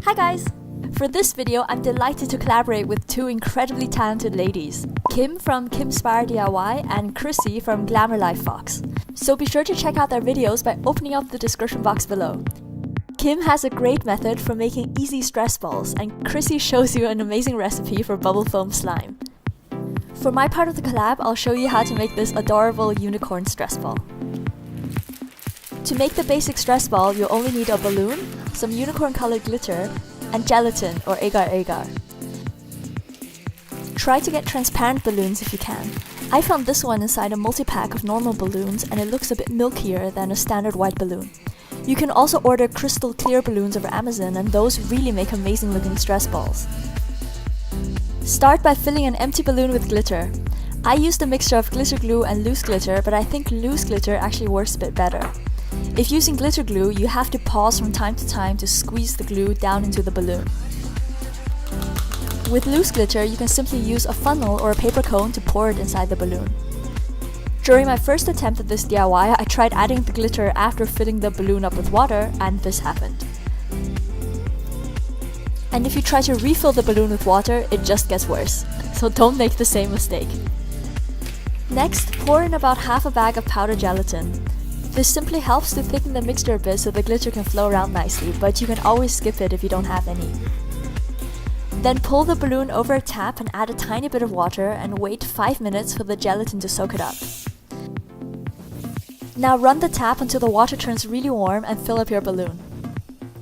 Hi guys! For this video, I'm delighted to collaborate with two incredibly talented ladies, Kim from Kimspire DIY and Chrissy from Glamour Life Fox. So be sure to check out their videos by opening up the description box below. Kim has a great method for making easy stress balls, and Chrissy shows you an amazing recipe for bubble foam slime. For my part of the collab, I'll show you how to make this adorable unicorn stress ball. To make the basic stress ball, you'll only need a balloon, some unicorn colored glitter, and gelatin or agar-agar. Try to get transparent balloons if you can. I found this one inside a multi-pack of normal balloons and it looks a bit milkier than a standard white balloon. You can also order crystal clear balloons over Amazon, and those really make amazing looking stress balls. Start by filling an empty balloon with glitter. I used a mixture of glitter glue and loose glitter, but I think loose glitter actually works a bit better. If using glitter glue, you have to pause from time to time to squeeze the glue down into the balloon. With loose glitter, you can simply use a funnel or a paper cone to pour it inside the balloon. During my first attempt at this DIY, I tried adding the glitter after filling the balloon up with water, and this happened. And if you try to refill the balloon with water, it just gets worse. So don't make the same mistake. Next, pour in about half a bag of powdered gelatin. This simply helps to thicken the mixture a bit so the glitter can flow around nicely, but you can always skip it if you don't have any. Then pull the balloon over a tap and add a tiny bit of water and wait 5 minutes for the gelatin to soak it up. Now run the tap until the water turns really warm and fill up your balloon.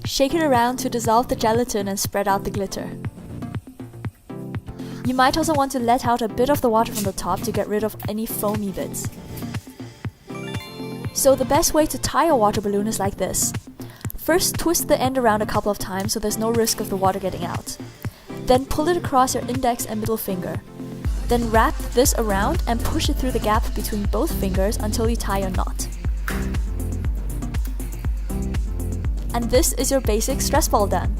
Shake it around to dissolve the gelatin and spread out the glitter. You might also want to let out a bit of the water from the top to get rid of any foamy bits. So the best way to tie a water balloon is like this. First, twist the end around a couple of times so there's no risk of the water getting out. Then pull it across your index and middle finger. Then wrap this around and push it through the gap between both fingers until you tie a knot. And this is your basic stress ball done.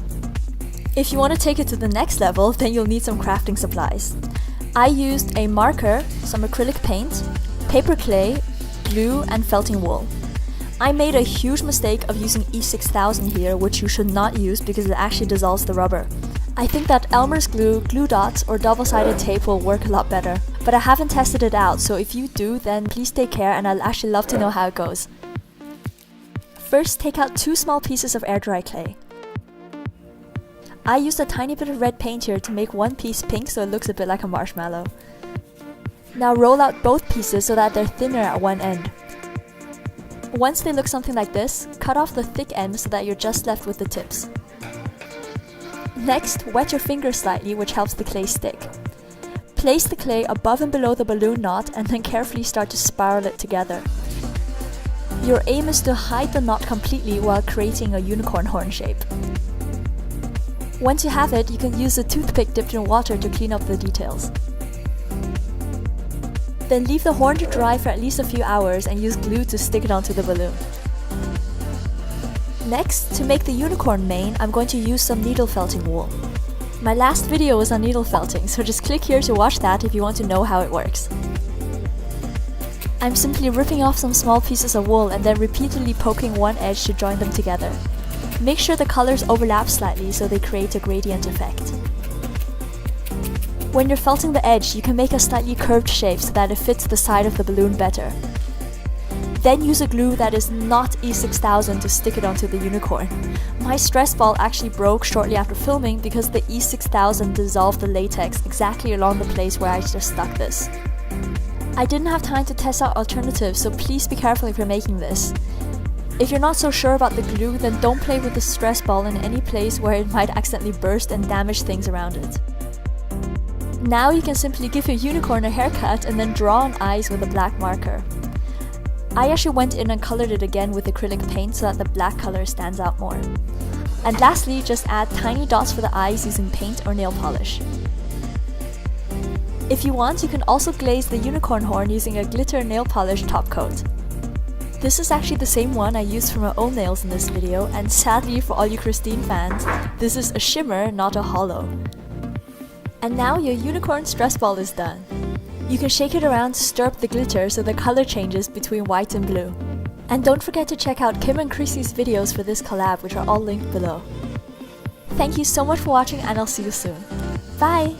If you want to take it to the next level, then you'll need some crafting supplies. I used a marker, some acrylic paint, paper clay, glue, and felting wool. I made a huge mistake of using E6000 here, which you should not use because it actually dissolves the rubber. I think that Elmer's glue, glue dots, or double-sided tape will work a lot better, but I haven't tested it out, so if you do, then please take care and I'll actually love to know how it goes. First, take out 2 small pieces of air dry clay. I used a tiny bit of red paint here to make one piece pink so it looks a bit like a marshmallow. Now roll out both pieces so that they're thinner at one end. Once they look something like this, cut off the thick end so that you're just left with the tips. Next, wet your fingers slightly, which helps the clay stick. Place the clay above and below the balloon knot and then carefully start to spiral it together. Your aim is to hide the knot completely while creating a unicorn horn shape. Once you have it, you can use a toothpick dipped in water to clean up the details. Then leave the horn to dry for at least a few hours and use glue to stick it onto the balloon. Next, to make the unicorn mane, I'm going to use some needle felting wool. My last video was on needle felting, so just click here to watch that if you want to know how it works. I'm simply ripping off some small pieces of wool and then repeatedly poking one edge to join them together. Make sure the colors overlap slightly so they create a gradient effect. When you're felting the edge, you can make a slightly curved shape so that it fits the side of the balloon better. Then use a glue that is not E6000 to stick it onto the unicorn. My stress ball actually broke shortly after filming because the E6000 dissolved the latex exactly along the place where I just stuck this. I didn't have time to test out alternatives, so please be careful if you're making this. If you're not so sure about the glue, then don't play with the stress ball in any place where it might accidentally burst and damage things around it. Now you can simply give your unicorn a haircut and then draw on eyes with a black marker. I actually went in and colored it again with acrylic paint so that the black color stands out more. And lastly, just add tiny dots for the eyes using paint or nail polish. If you want, you can also glaze the unicorn horn using a glitter nail polish top coat. This is actually the same one I used for my own nails in this video, and sadly for all you Christine fans, this is a shimmer, not a hollow. And now your unicorn stress ball is done. You can shake it around to stir up the glitter so the color changes between white and blue. And don't forget to check out Kim and Chrissy's videos for this collab, which are all linked below. Thank you so much for watching and I'll see you soon. Bye!